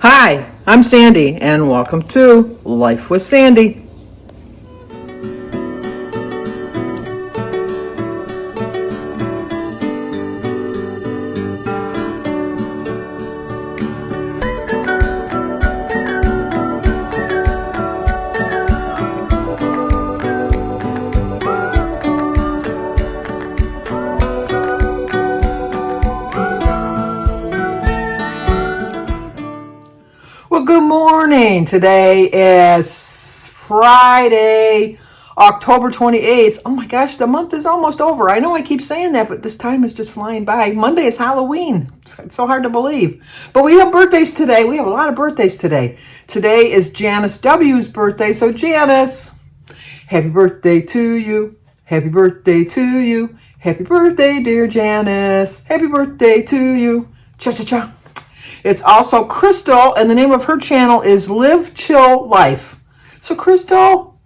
Hi, I'm Sandy, and welcome to Life with Sandy. Well, good morning. Today is Friday, October 28th. Oh my gosh, the month is almost over. I know I keep saying that, but this time is just flying by. Monday is Halloween. It's so hard to believe. But we have birthdays today. We have a lot of birthdays today. Today is Janice W.'s birthday. So Janice, happy birthday to you. Happy birthday to you. Happy birthday, dear Janice. Happy birthday to you. Cha-cha-cha. It's also Crystal, and the name of her channel is Live Chill Life. So Crystal,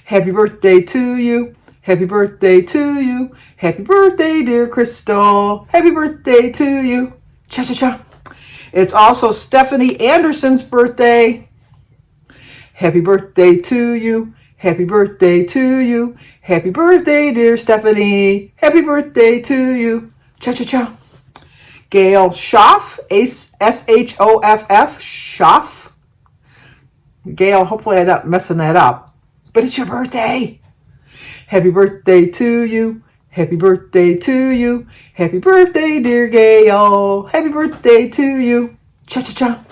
happy birthday to you. Happy birthday to you. Happy birthday, dear Crystal. Happy birthday to you. Cha-cha-cha. It's also Stephanie Anderson's birthday. Happy birthday to you. Happy birthday to you. Happy birthday, dear Stephanie. Happy birthday to you. Cha-cha-cha. Gail Schaff, S-H-O-F-F, Schaff. Gail, hopefully I'm not messing that up, but it's your birthday. Happy birthday to you. Happy birthday to you. Happy birthday, dear Gail. Happy birthday to you. Cha-cha-cha.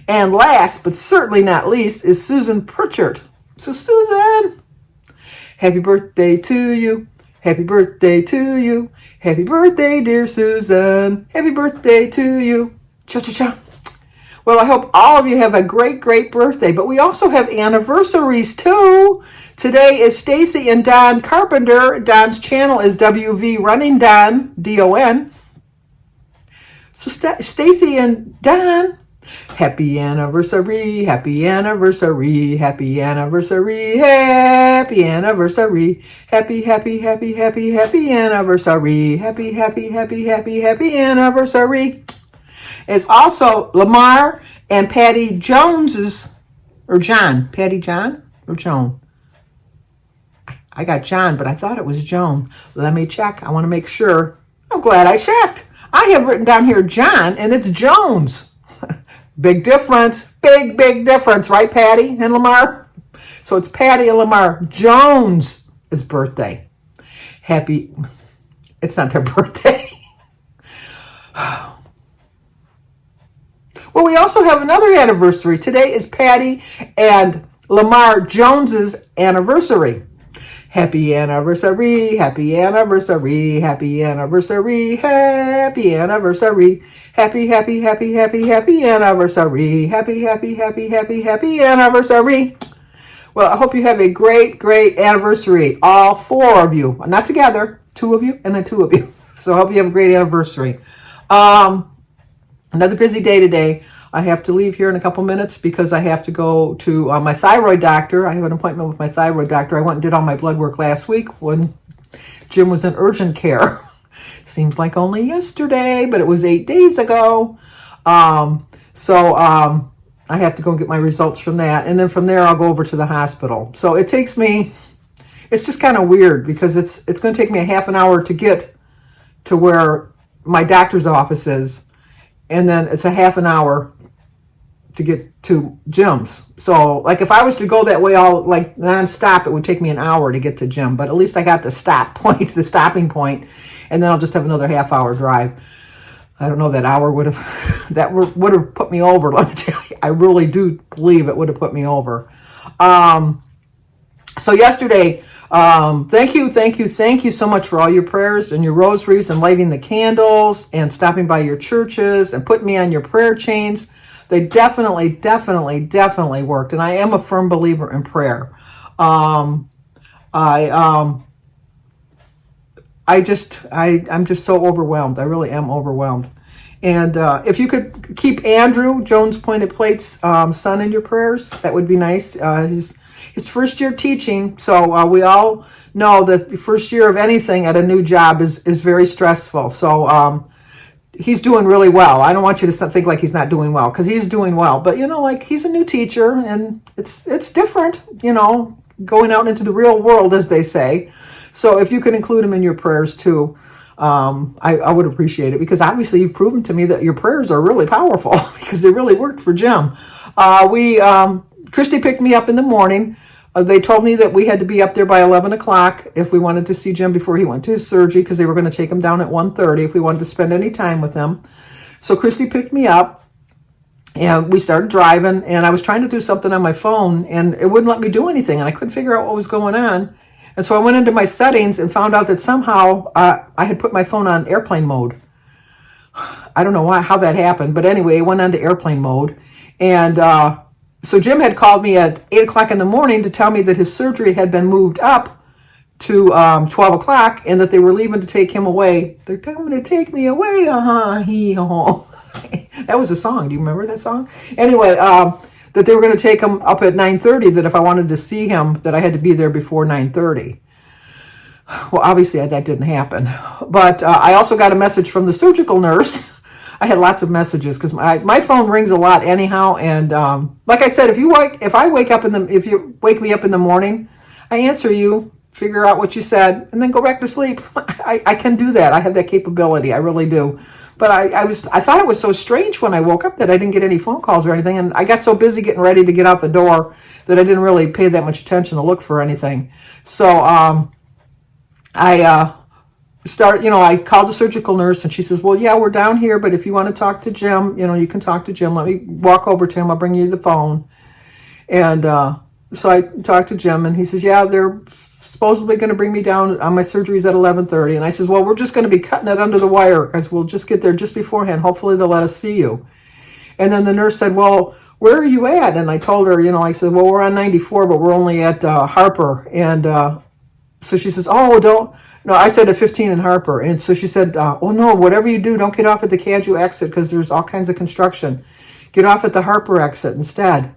And last, but certainly not least, is Susan Pritchard. So Susan, happy birthday to you. Happy birthday to you. Happy birthday, dear Susan. Happy birthday to you. Cha-cha-cha. Well, I hope all of you have a great, great birthday. But we also have anniversaries, too. Today is Stacy and Don Carpenter. Don's channel is WV Running Don, D-O-N. So Stacy and Don, happy anniversary, happy anniversary, happy anniversary, happy anniversary, happy, happy, happy, happy, happy anniversary, happy, happy, happy, happy, happy anniversary. It's also Lamar and Patty Jones's, or John, Patty John or Joan? I got John, but I thought it was Joan. Let me check. I want to make sure. I'm glad I checked. I have written down here John, and it's Jones. Big difference, big difference, right, Patty and Lamar? So it's Patty and Lamar Jones' birthday. Happy, it's not their birthday. Well, we also have another anniversary. Today is Patty and Lamar Jones's anniversary. Happy anniversary, happy anniversary, happy anniversary, happy anniversary, happy, happy, happy, happy, happy anniversary, happy, happy, happy, happy, happy anniversary. Well, I hope you have a great, great anniversary, all four of you, not together, two of you and then two of you. So I hope you have a great anniversary. Another busy day today. I have to leave here in a couple minutes because I have to go to my thyroid doctor. I have an appointment with my thyroid doctor. I went and did all my blood work last week when Jim was in urgent care. Seems like only yesterday, but it was 8 days ago. So I have to go and get my results from that. And then from there, I'll go over to the hospital. So it takes me, it's just kind of weird because it's going to take me a half an hour to get to where my doctor's office is. And then it's a half an hour to get to Jim's. So like if I was to go that way all like nonstop, it would take me an hour to get to Jim. But at least I got the stop point, the stopping point, and then I'll just have another half hour drive. I don't know, that hour would have, that would have put me over. Let me tell you, I really do believe it would have put me over. So yesterday, thank you so much for all your prayers and your rosaries and lighting the candles and stopping by your churches and putting me on your prayer chains. They definitely worked. And I am a firm believer in prayer. I'm just so overwhelmed. I really am overwhelmed. And if you could keep Andrew, Jones Pointed Plate's son, in your prayers, that would be nice. His first year teaching, so we all know that the first year of anything at a new job is very stressful. So he's doing really well. I don't want you to think like he's not doing well, because he's doing well. But, like, he's a new teacher, and it's different, going out into the real world, as they say. So if you could include him in your prayers too, I would appreciate it, because obviously you've proven to me that your prayers are really powerful because they really worked for Jim. Christy picked me up in the morning. They told me that we had to be up there by 11 o'clock if we wanted to see Jim before he went to his surgery, because they were going to take him down at 1:30 if we wanted to spend any time with him. So Christy picked me up, and we started driving, and I was trying to do something on my phone, and it wouldn't let me do anything, and I couldn't figure out what was going on. And so I went into my settings and found out that somehow I had put my phone on airplane mode. I don't know how that happened, but anyway, it went on to airplane mode. And so Jim had called me at 8 o'clock in the morning to tell me that his surgery had been moved up to 12 o'clock, and that they were leaving to take him away. They're coming to take me away, That was a song. Do you remember that song? Anyway, that they were going to take him up at 9:30, that if I wanted to see him, that I had to be there before 9:30. Well, obviously that didn't happen. But I also got a message from the surgical nurse. I had lots of messages because my phone rings a lot anyhow. And like I said, if you wake me up in the morning, I answer you, figure out what you said, and then go back to sleep. I can do that. I have that capability. I really do. But I thought it was so strange when I woke up that I didn't get any phone calls or anything, and I got so busy getting ready to get out the door that I didn't really pay that much attention to look for anything. So I called the surgical nurse, and she says, well, yeah, we're down here, but if you want to talk to Jim, you can talk to Jim. Let me walk over to him. I'll bring you the phone. And so I talked to Jim, and he says, yeah, they're supposedly going to bring me down on my surgeries at 11:30. And I says, well, we're just going to be cutting it under the wire, because we'll just get there just beforehand. Hopefully they'll let us see you. And then the nurse said, well, where are you at? And I told her, I said, well, we're on 94, but we're only at Harper. And so she says, no, I said at 15 in Harper. And so she said, oh no, whatever you do, don't get off at the Cadu exit, because there's all kinds of construction. Get off at the Harper exit instead.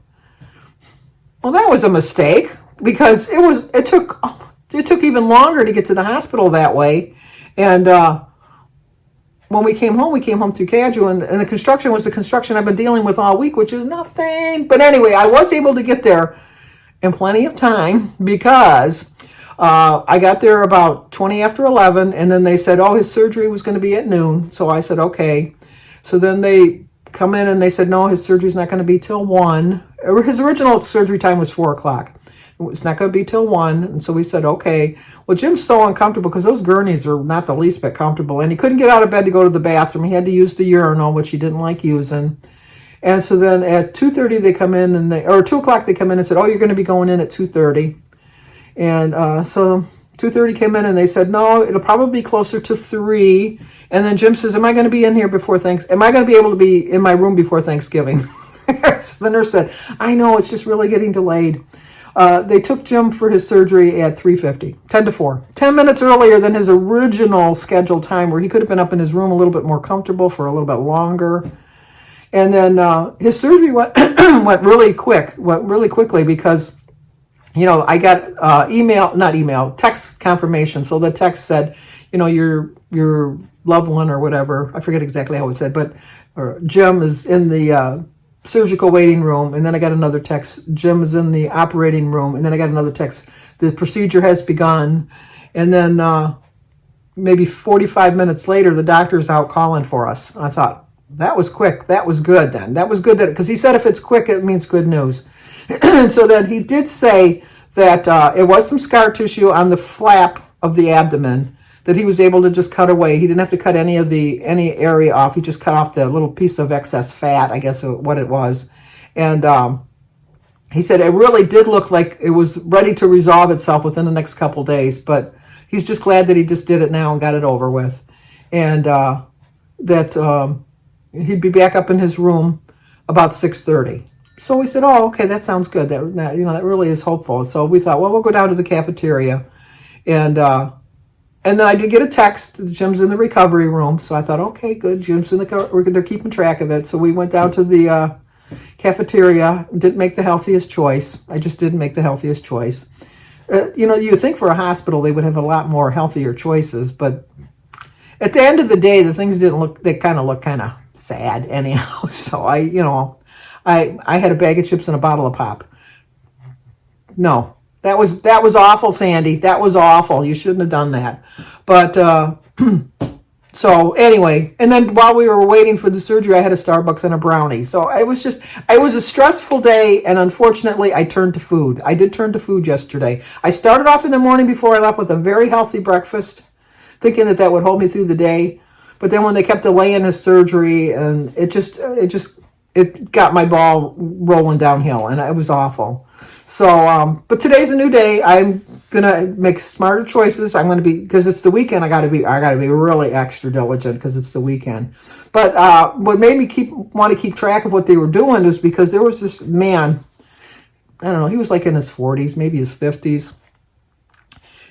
Well, that was a mistake, because it took even longer to get to the hospital that way. And when we came home through Cadu, and the construction was the construction I've been dealing with all week, which is nothing. But anyway, I was able to get there in plenty of time, because I got there about 20 after 11, and then they said, his surgery was going to be at noon. So I said, okay. So then they come in and they said, no, his surgery's not going to be till 1. His original surgery time was 4 o'clock. It's not going to be till 1. And so we said, okay. Well, Jim's so uncomfortable because those gurneys are not the least bit comfortable. And he couldn't get out of bed to go to the bathroom. He had to use the urinal, which he didn't like using. And so then at 2:30 they come in, or 2 o'clock they come in and said, you're going to be going in at 2:30. And so 2:30 came in, and they said, no, it'll probably be closer to 3. And then Jim says, am I going to be in here before Am I going to be able to be in my room before Thanksgiving? So the nurse said, I know, it's just really getting delayed. They took Jim for his surgery at 3:50, 10 to 4, 10 minutes earlier than his original scheduled time, where he could have been up in his room a little bit more comfortable for a little bit longer. And then his surgery went really quickly, because I got text confirmation. So the text said, your loved one or whatever, I forget exactly how it said, but Jim is in the surgical waiting room. And then I got another text, Jim is in the operating room. And then I got another text, the procedure has begun. And then maybe 45 minutes later, the doctor's out calling for us. And I thought, that was quick. That was good then. That was good, because he said if it's quick, it means good news. And so then he did say that it was some scar tissue on the flap of the abdomen that he was able to just cut away. He didn't have to cut any area off. He just cut off the little piece of excess fat, I guess what it was. And he said it really did look like it was ready to resolve itself within the next couple days, but he's just glad that he just did it now and got it over with. And that he'd be back up in his room about 6:30. So we said, okay, that sounds good. That really is hopeful. So we thought, well, we'll go down to the cafeteria. And then I did get a text. Jim's in the recovery room. So I thought, okay, good. Jim's in they're keeping track of it. So we went down to the cafeteria. Didn't make the healthiest choice. I just didn't make the healthiest choice. You would think for a hospital they would have a lot more healthier choices, but at the end of the day, the things didn't look, they kind of look kind of sad anyhow. So I had a bag of chips and a bottle of pop. No, that was awful, Sandy. That was awful. You shouldn't have done that. But so anyway, and then while we were waiting for the surgery, I had a Starbucks and a brownie. So it was a stressful day, and unfortunately, I turned to food. I did turn to food yesterday. I started off in the morning before I left with a very healthy breakfast, thinking that would hold me through the day. But then when they kept delaying his surgery, and it got my ball rolling downhill, and it was awful. So, but today's a new day. I'm gonna make smarter choices. I'm gonna because it's the weekend. I gotta be really extra diligent because it's the weekend. But what made me want to keep track of what they were doing is because there was this man. I don't know. He was like in his 40s, maybe his 50s,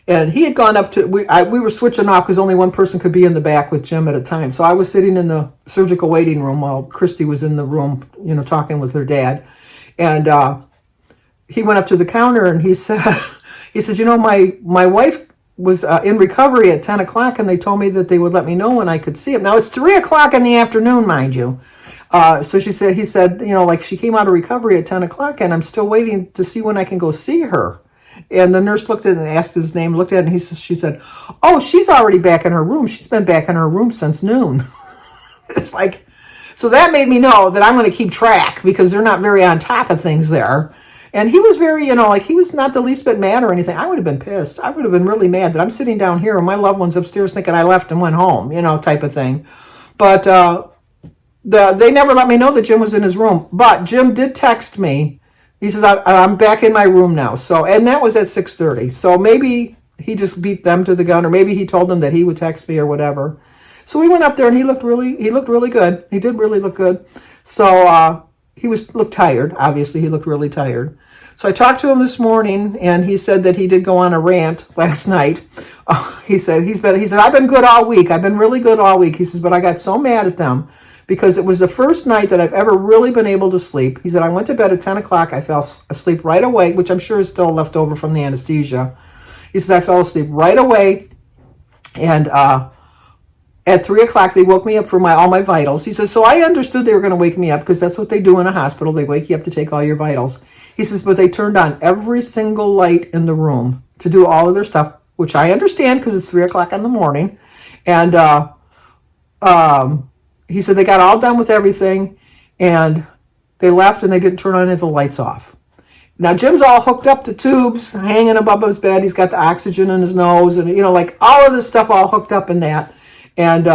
and he had gone up to. We were switching off because only one person could be in the back with Jim at a time. So I was sitting in the surgical waiting room while Christy was in the room, talking with her dad, and. He went up to the counter and he said, my wife was in recovery at 10 o'clock and they told me that they would let me know when I could see him. Now it's 3 o'clock in the afternoon, mind you. So he said, she came out of recovery at 10 o'clock and I'm still waiting to see when I can go see her. And the nurse looked at it and asked his name, looked at it, and she said, oh, she's already back in her room. She's been back in her room since noon. It's like, so that made me know that I'm going to keep track because they're not very on top of things there. And he was very, he was not the least bit mad or anything. I would have been pissed. I would have been really mad that I'm sitting down here and my loved one's upstairs thinking I left and went home, type of thing. But they never let me know that Jim was in his room. But Jim did text me. He says, I'm back in my room now. So, and that was at 6:30. So maybe he just beat them to the gun, or maybe he told them that he would text me or whatever. So we went up there and he looked really good. He did really look good. So, he looked tired. Obviously, he looked really tired. So I talked to him this morning, and he said that he did go on a rant last night. He said, I've been good all week. I've been really good all week. He says, but I got so mad at them because it was the first night that I've ever really been able to sleep. He said, I went to bed at 10 o'clock. I fell asleep right away, which I'm sure is still left over from the anesthesia. He said, I fell asleep right away, and at 3 o'clock, they woke me up for all my vitals. He says, so I understood they were going to wake me up because that's what they do in a hospital. They wake you up to take all your vitals. He says, but they turned on every single light in the room to do all of their stuff, which I understand because it's 3 o'clock in the morning. And he said they got all done with everything, and they left, and they didn't turn any of the lights off. Now, Jim's all hooked up to tubes hanging above his bed. He's got the oxygen in his nose and, all of this stuff all hooked up in that. And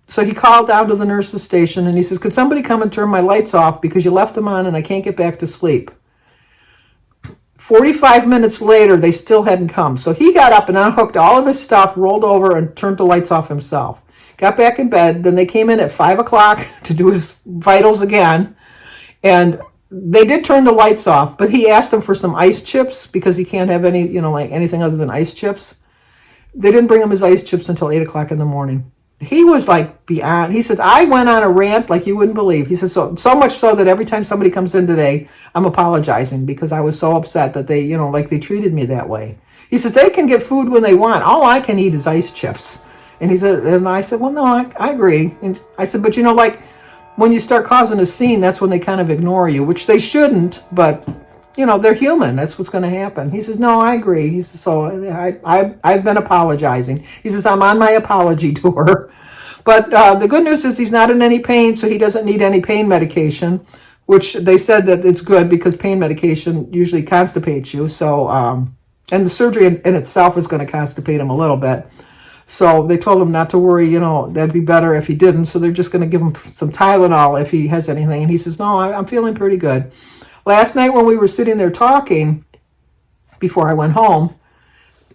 so he called down to the nurse's station and he says, could somebody come and turn my lights off because you left them on and I can't get back to sleep. 45 minutes later, they still hadn't come. So he got up and unhooked all of his stuff, rolled over and turned the lights off himself. Got back in bed. Then they came in at 5 o'clock to do his vitals again. And they did turn the lights off, but he asked them for some ice chips because he can't have any, anything other than ice chips. They didn't bring him his ice chips until 8 o'clock in the morning. He was like beyond. He said, I went on a rant like you wouldn't believe. He said, so much so that every time somebody comes in today, I'm apologizing because I was so upset that they, they treated me that way. He says, they can get food when they want. All I can eat is ice chips. And he said, and I said, well, no, I agree. And I said, but when you start causing a scene, that's when they kind of ignore you, which they shouldn't, but they're human. That's what's going to happen. He says, no, I agree. He says, so I've been apologizing. He says, I'm on my apology tour. But the good news is he's not in any pain, so he doesn't need any pain medication, which they said that it's good because pain medication usually constipates you. So, and the surgery in itself is going to constipate him a little bit. So they told him not to worry, that'd be better if he didn't. So they're just going to give him some Tylenol if he has anything. And he says, no, I'm feeling pretty good. Last night when we were sitting there talking, before I went home,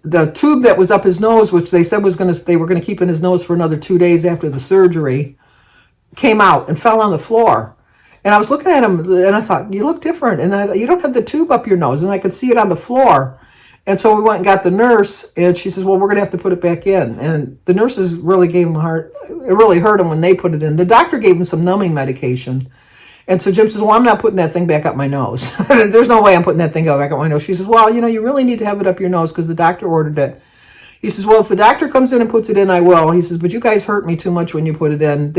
the tube that was up his nose, which they said they were going to keep in his nose for another 2 days after the surgery, came out and fell on the floor. And I was looking at him and I thought, you look different. And then I thought, you don't have the tube up your nose. And I could see it on the floor. And so we went and got the nurse, and she says, well, we're going to have to put it back in. And the nurses really gave him a heart. It really hurt him when they put it in. The doctor gave him some numbing medication. And so Jim says, well, I'm not putting that thing back up my nose. There's no way I'm putting that thing back up my nose. She says, well, you really need to have it up your nose because the doctor ordered it. He says, well, if the doctor comes in and puts it in, I will. He says, but you guys hurt me too much when you put it in.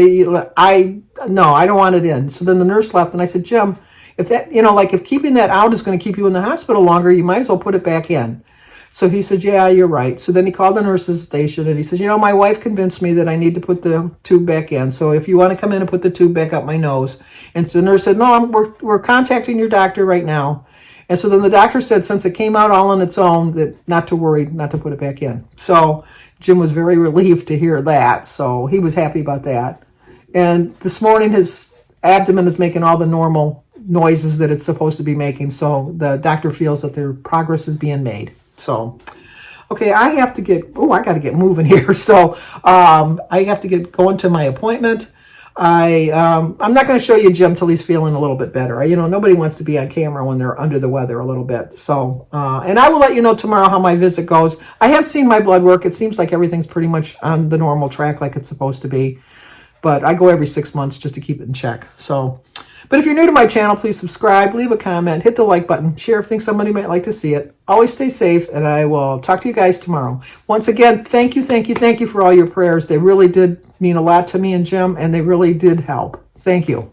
I don't want it in. So then the nurse left, and I said, Jim, if that, like if keeping that out is going to keep you in the hospital longer, you might as well put it back in. So he said, yeah, you're right. So then he called the nurse's station, and he says, my wife convinced me that I need to put the tube back in. So if you want to come in and put the tube back up my nose. And so the nurse said, no, we're contacting your doctor right now. And so then the doctor said, since it came out all on its own, that not to worry, not to put it back in. So Jim was very relieved to hear that. So he was happy about that. And this morning, his abdomen is making all the normal noises that it's supposed to be making. So the doctor feels that their progress is being made. So, okay, I got to get moving here. So I have to get going to my appointment. I'm not going to show you Jim till he's feeling a little bit better. Nobody wants to be on camera when they're under the weather a little bit. So, and I will let you know tomorrow how my visit goes. I have seen my blood work. It seems like everything's pretty much on the normal track like it's supposed to be. But I go every 6 months just to keep it in check. So, but if you're new to my channel, please subscribe, leave a comment, hit the like button, share if you think somebody might like to see it. Always stay safe, and I will talk to you guys tomorrow. Once again, thank you for all your prayers. They really did mean a lot to me and Jim, and they really did help. Thank you.